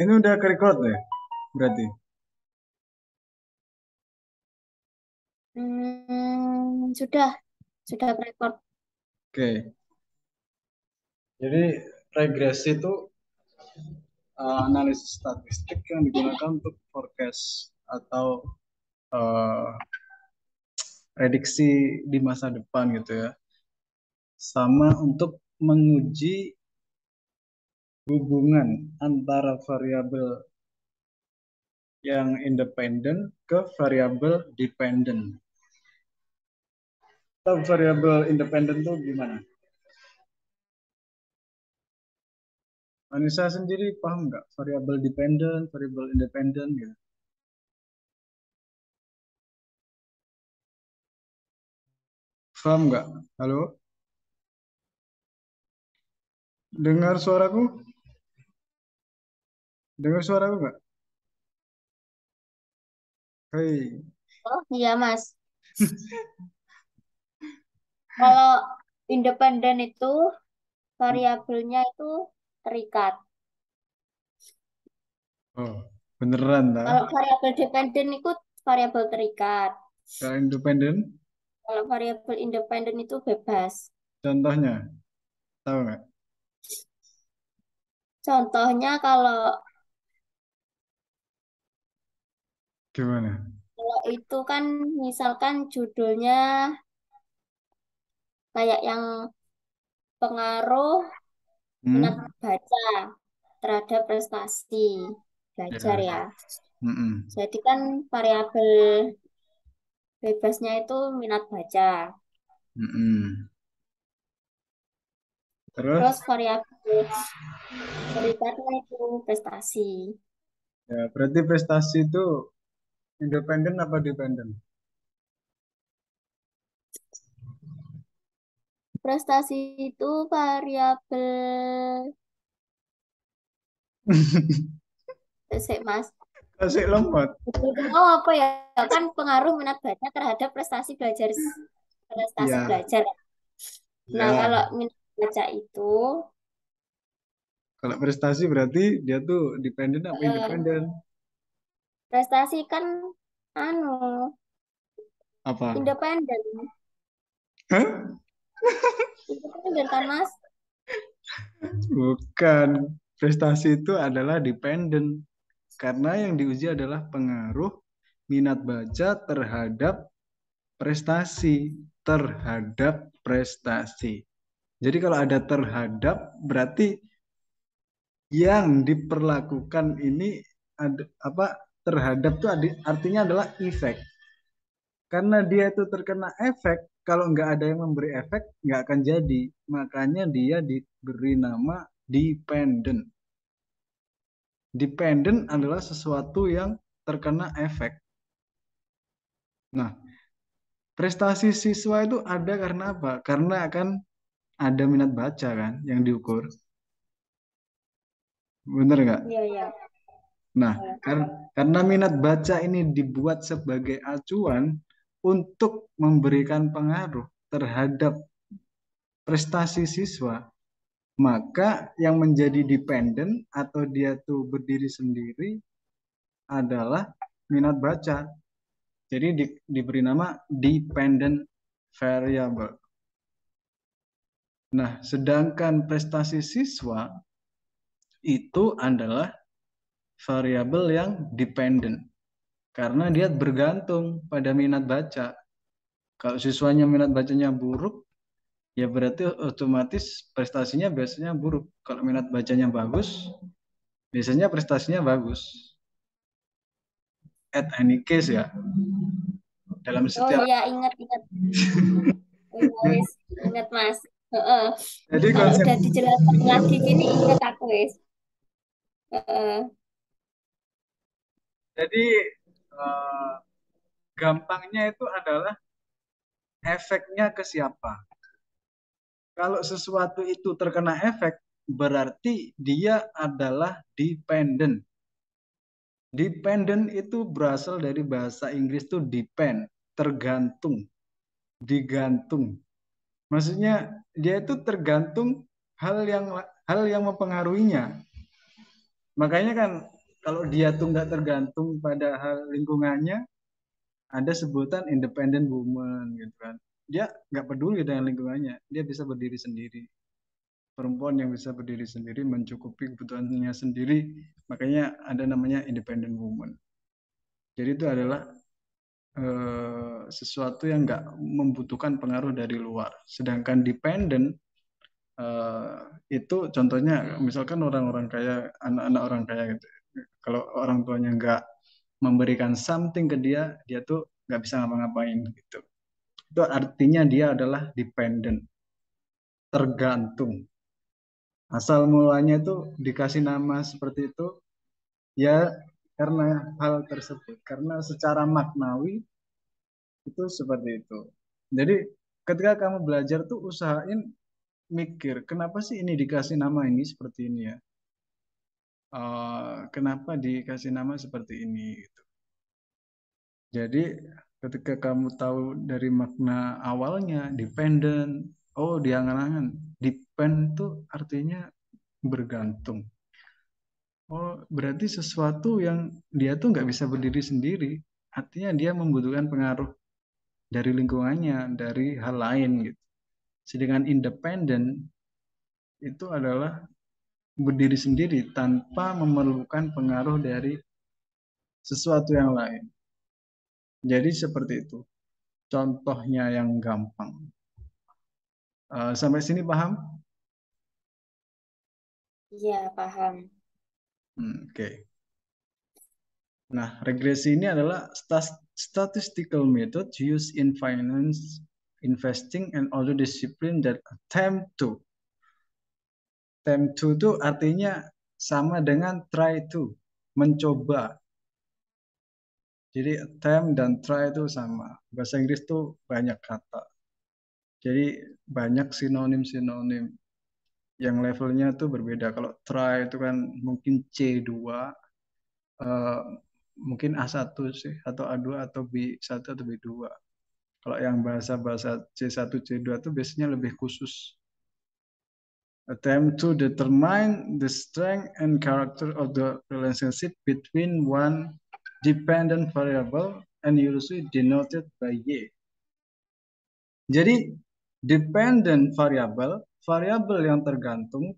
Ini udah ke record ya, berarti. Sudah record. Oke. Jadi regresi itu analisis statistik yang digunakan untuk forecast atau eh, prediksi di masa depan gitu ya. Sama untuk menguji hubungan antara variabel yang independen ke variabel dependen. Tahu variabel independen itu gimana? Anissa sendiri paham nggak variabel dependen, variabel independen gitu? Paham nggak? Halo? Dengar suaraku? Dengar suaraku nggak? Hei. Oh iya Mas, kalau independen itu variabelnya itu terikat. Oh, beneran dah. Kalau variabel dependen itu variabel terikat. Kalau independen, Kalau variabel independen itu bebas. contohnya, tahu nggak? Contohnya Gimana? kalau itu kan misalkan judulnya kayak yang pengaruh minat Hmm? baca terhadap prestasi belajar Ya. ya. Mm-mm. Jadi kan variabel bebasnya itu minat baca. Mm-mm. Terus Terus, variabel terikatnya itu prestasi. ya berarti prestasi itu independen apa dependen? Prestasi itu variabel sik, Mas. Kasih lemot. Itu mau apa ya? Kan pengaruh minat baca terhadap prestasi Ya, belajar. Nah, ya. kalau minat baca itu Kalau prestasi berarti dia tuh dependen apa eh, independen? prestasi kan anu Apa? independen. Hah? Independen kan, Mas? Bukan. Prestasi itu adalah dependen. Karena yang diuji adalah pengaruh minat baca terhadap prestasi. Jadi kalau ada terhadap berarti yang diperlakukan ini ada apa terhadap itu artinya adalah efek. Karena dia itu terkena efek, kalau nggak ada yang memberi efek nggak akan jadi. Makanya dia diberi nama dependent. Dependent adalah sesuatu yang terkena efek. Nah, prestasi siswa itu ada karena apa? Karena akan ada minat baca kan yang diukur. Bener nggak? Iya, iya. Nah, karena minat baca ini dibuat sebagai acuan untuk memberikan pengaruh terhadap prestasi siswa, maka yang menjadi dependen atau dia tuh berdiri sendiri adalah minat baca. Jadi diberi nama dependent variable. Nah, sedangkan prestasi siswa itu adalah variabel yang dependent karena dia bergantung pada minat baca. Kalau siswanya minat bacanya buruk, ya berarti otomatis prestasinya biasanya buruk. Kalau minat bacanya bagus, biasanya prestasinya bagus. At any case ya, dalam Oh setiap. iya, ingat-ingat. Iya, wis. Ingat, Mas. Heeh. Jadi Kalau konsep, udah dijelaskan lagi gini, ingat aku, wis. Heeh. jadi eh, gampangnya itu adalah efeknya ke siapa. Kalau sesuatu itu terkena efek, berarti dia adalah dependent. Dependent itu berasal dari bahasa Inggris tuh depend, tergantung, digantung. Maksudnya dia itu tergantung hal yang hal yang mempengaruhinya. Makanya kan kalau dia tuh nggak tergantung pada hal lingkungannya, ada sebutan independent woman gitu kan. Dia nggak peduli dengan lingkungannya, dia bisa berdiri sendiri. Perempuan yang bisa berdiri sendiri, mencukupi kebutuhannya sendiri, makanya ada namanya independent woman. Jadi itu adalah sesuatu yang nggak membutuhkan pengaruh dari luar. Sedangkan dependent eh, itu contohnya misalkan orang-orang kaya, anak-anak orang kaya gitu. Kalau orang tuanya nggak memberikan something ke dia, dia tuh nggak bisa ngapa-ngapain gitu. Itu artinya dia adalah dependent, tergantung. Asal mulanya tuh dikasih nama seperti itu, ya karena hal tersebut. Karena secara maknawi itu seperti itu. Jadi ketika kamu belajar tuh usahain mikir, kenapa sih ini dikasih nama ini seperti ini ya? Kenapa dikasih nama seperti ini? Gitu. Jadi ketika kamu tahu dari makna awalnya, dependent, oh diangan-angan, depend tuh artinya bergantung. Oh berarti sesuatu yang dia tuh nggak bisa berdiri sendiri, artinya dia membutuhkan pengaruh dari lingkungannya, dari hal lain gitu. Sedangkan independen itu adalah berdiri sendiri tanpa memerlukan pengaruh dari sesuatu yang lain. Jadi seperti itu. Contohnya yang gampang. Sampai sini paham? Iya, paham. Oke. Nah, regresi ini adalah statistical method used in finance, investing, and other discipline that attempt to itu artinya sama dengan try to, mencoba. Jadi attempt dan try itu sama. Bahasa Inggris tuh banyak kata. Jadi banyak sinonim-sinonim yang levelnya tuh berbeda. Kalau try itu kan mungkin C2, eh, mungkin A1 sih, atau A2 atau B1 atau B2. Kalau yang bahasa-bahasa C1, C2 itu biasanya lebih khusus. Attempt to determine the strength and character of the relationship between one dependent variable and usually denoted by Y. Jadi dependent variable, variabel yang tergantung,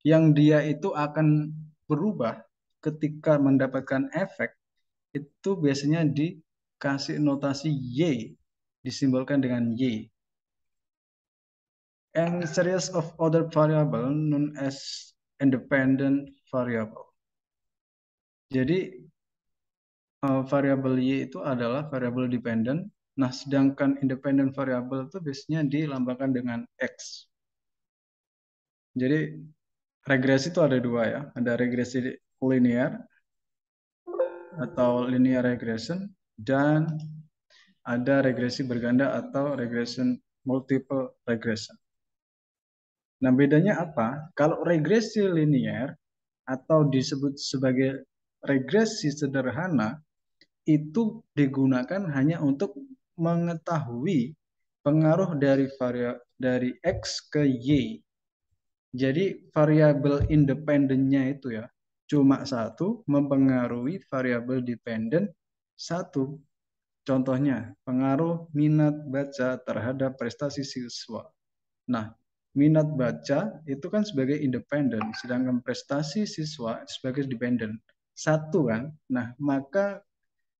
yang dia itu akan berubah ketika mendapatkan efek, itu biasanya dikasih notasi Y, disimbolkan dengan Y. And series of other variable known as independent variable. Jadi variabel Y itu adalah variabel dependent. Nah, sedangkan independent variable itu biasanya dilambangkan dengan X. Jadi regresi itu ada dua ya. Ada regresi linear atau linear regression dan ada regresi berganda atau regression multiple regression. Nah, bedanya apa? Kalau regresi linear atau disebut sebagai regresi sederhana itu digunakan hanya untuk mengetahui pengaruh dari X ke Y. Jadi variabel independennya itu ya cuma satu mempengaruhi variabel dependen satu. Contohnya pengaruh minat baca terhadap prestasi siswa. Nah, minat baca itu kan sebagai independen, sedangkan prestasi siswa sebagai dependen. Satu kan? Nah, maka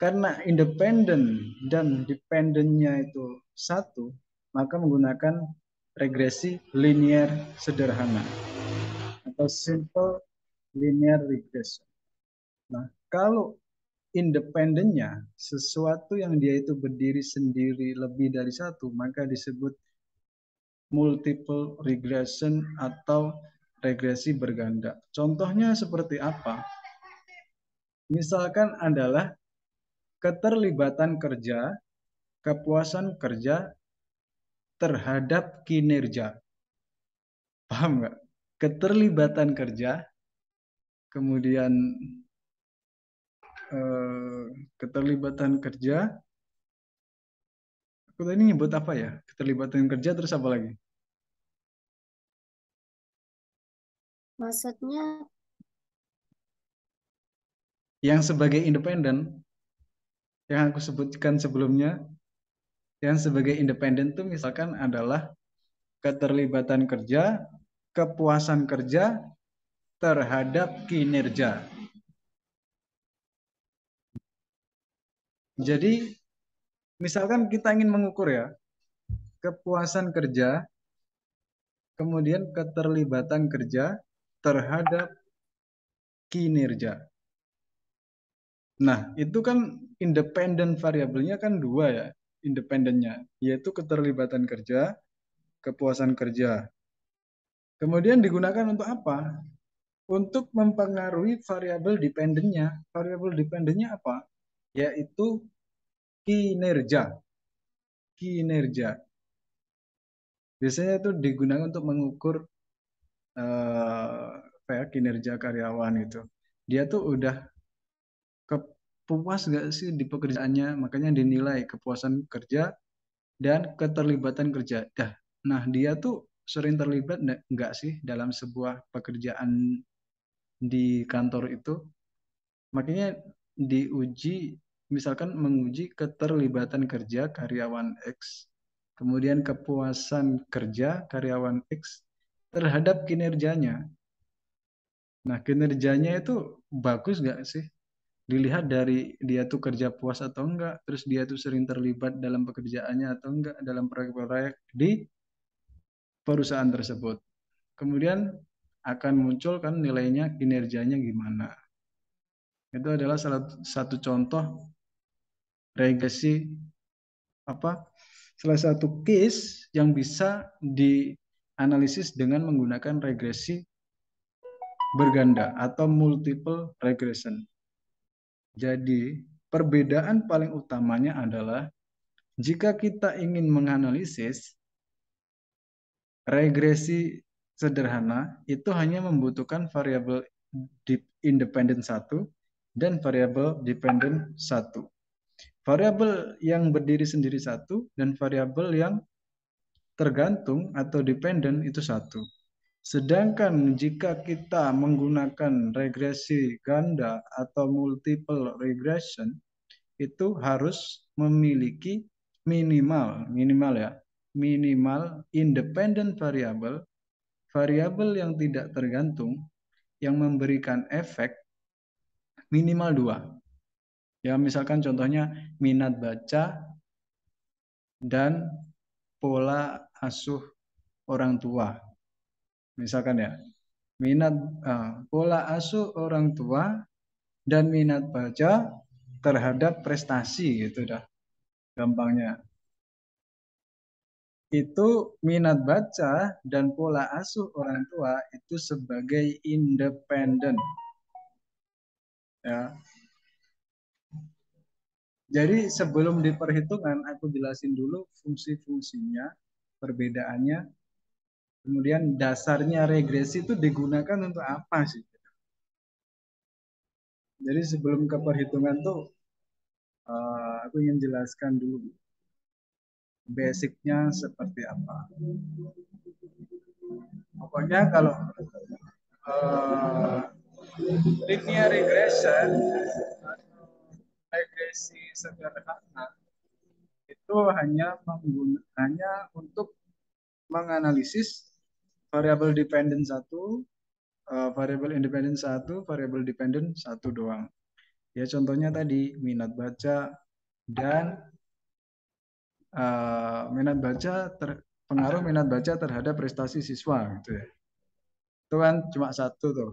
karena independen dan dependennya itu satu, maka menggunakan regresi linear sederhana atau simple linear regression. Nah, kalau independennya sesuatu yang dia itu berdiri sendiri lebih dari satu, maka disebut multiple regression atau regresi berganda. Contohnya seperti apa? Misalkan adalah keterlibatan kerja, kepuasan kerja terhadap kinerja. Paham nggak? Keterlibatan kerja, kemudian eh, keterlibatan kerja, aku tadi nyebut apa ya? Keterlibatan kerja terus apa lagi? Maksudnya Yang sebagai independen, yang aku sebutkan sebelumnya, yang sebagai independen itu misalkan adalah keterlibatan kerja, kepuasan kerja terhadap kinerja. Jadi, misalkan kita ingin mengukur ya, kepuasan kerja, kemudian keterlibatan kerja terhadap kinerja. Nah, itu kan independen variabelnya kan dua ya, independennya, yaitu keterlibatan kerja, kepuasan kerja. Kemudian digunakan untuk apa? Untuk mempengaruhi variabel dependennya. Variabel dependennya apa? Yaitu kinerja. Kinerja. Biasanya itu digunakan untuk mengukur apa ya, kinerja karyawan itu. Dia tuh udah puas gak sih di pekerjaannya, makanya dinilai kepuasan kerja dan keterlibatan kerja. Nah, dia tuh sering terlibat nggak sih dalam sebuah pekerjaan di kantor itu? Makanya diuji, misalkan menguji keterlibatan kerja karyawan X, kemudian kepuasan kerja karyawan X terhadap kinerjanya. Nah, kinerjanya itu bagus nggak sih? Dilihat dari dia tuh kerja puas atau enggak, terus dia tuh sering terlibat dalam pekerjaannya atau enggak, dalam proyek-proyek di perusahaan tersebut. Kemudian akan muncul kan nilainya, kinerjanya gimana. Itu adalah salah satu contoh regresi, apa, salah satu case yang bisa dianalisis dengan menggunakan regresi berganda atau multiple regression. Jadi, perbedaan paling utamanya adalah jika kita ingin menganalisis regresi sederhana, itu hanya membutuhkan variabel independen satu dan variabel dependen satu. Variabel yang berdiri sendiri satu dan variabel yang tergantung atau dependen itu satu. Sedangkan jika kita menggunakan regresi ganda atau multiple regression, itu harus memiliki minimal ya, minimal independent variable, variabel yang tidak tergantung, yang memberikan efek minimal dua. Ya, misalkan contohnya minat baca dan pola asuh orang tua. Misalkan ya, minat pola asuh orang tua dan minat baca terhadap prestasi gitu dah gampangnya. Itu minat baca dan pola asuh orang tua itu sebagai independen ya. Jadi sebelum diperhitungkan aku jelasin dulu fungsi-fungsinya, perbedaannya, kemudian dasarnya regresi itu digunakan untuk apa sih. Jadi sebelum ke perhitungan tuh aku ingin jelaskan dulu basicnya seperti apa. Pokoknya kalau uh, linear regression, regresi sederhana itu hanya untuk menganalisis variabel dependen satu, variabel independen satu, variabel dependen satu doang. Ya contohnya tadi minat baca dan minat baca pengaruh minat baca terhadap prestasi siswa gitu ya. Itu kan cuma satu tuh.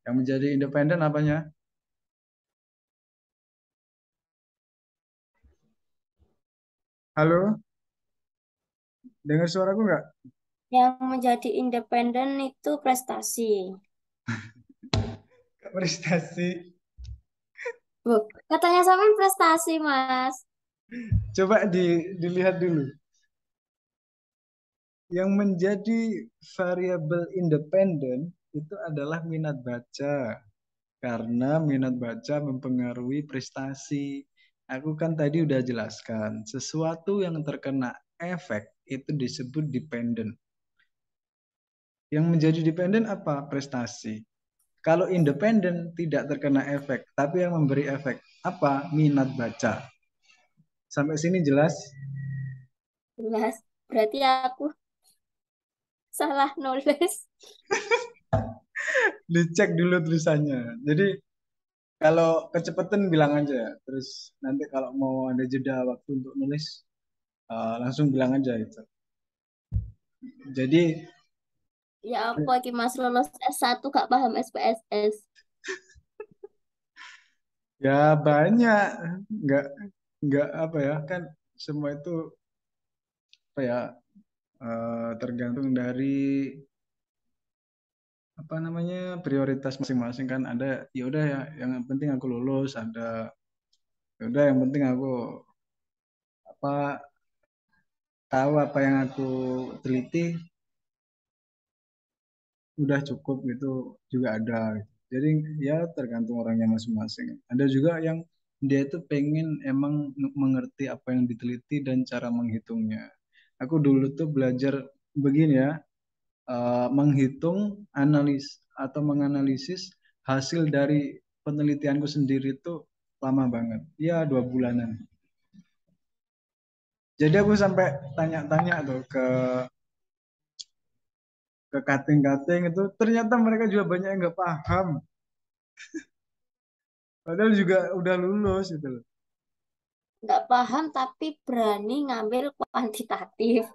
Yang menjadi independen apanya? Halo, dengar suaraku nggak? Yang menjadi independen itu prestasi. Prestasi. Loh, katanya sampai prestasi, Mas. Coba dilihat dulu. Yang menjadi variabel independen itu adalah minat baca. Karena minat baca mempengaruhi prestasi. Aku kan tadi udah jelaskan, sesuatu yang terkena efek itu disebut dependen. Yang menjadi dependen apa? Prestasi. Kalau independen tidak terkena efek, tapi yang memberi efek apa? Minat baca. Sampai sini jelas? Jelas. Berarti aku salah nulis. Dicek dulu tulisannya. Jadi kalau kecepatan bilang aja. Terus nanti kalau mau ada jeda waktu untuk nulis, langsung bilang aja itu. Jadi Ya apa iki Mas lulus S1 gak paham SPSS. ya banyak, nggak nggak apa ya kan semua itu apa ya tergantung dari apa namanya prioritas masing-masing kan ada ya udah ya yang penting aku lulus ada ya udah yang penting aku apa tahu apa yang aku teliti udah cukup gitu juga ada gitu. Jadi ya tergantung orangnya masing-masing. Ada juga yang dia itu pengen emang mengerti apa yang diteliti dan cara menghitungnya. Aku dulu tuh belajar begini ya, menghitung, analis atau menganalisis hasil dari penelitianku sendiri itu lama banget. Ya 2 bulanan. Jadi aku sampai tanya-tanya tuh ke kating-kating itu ternyata mereka juga banyak yang nggak paham. Padahal juga udah lulus gitu loh. Nggak paham tapi berani ngambil kuantitatif.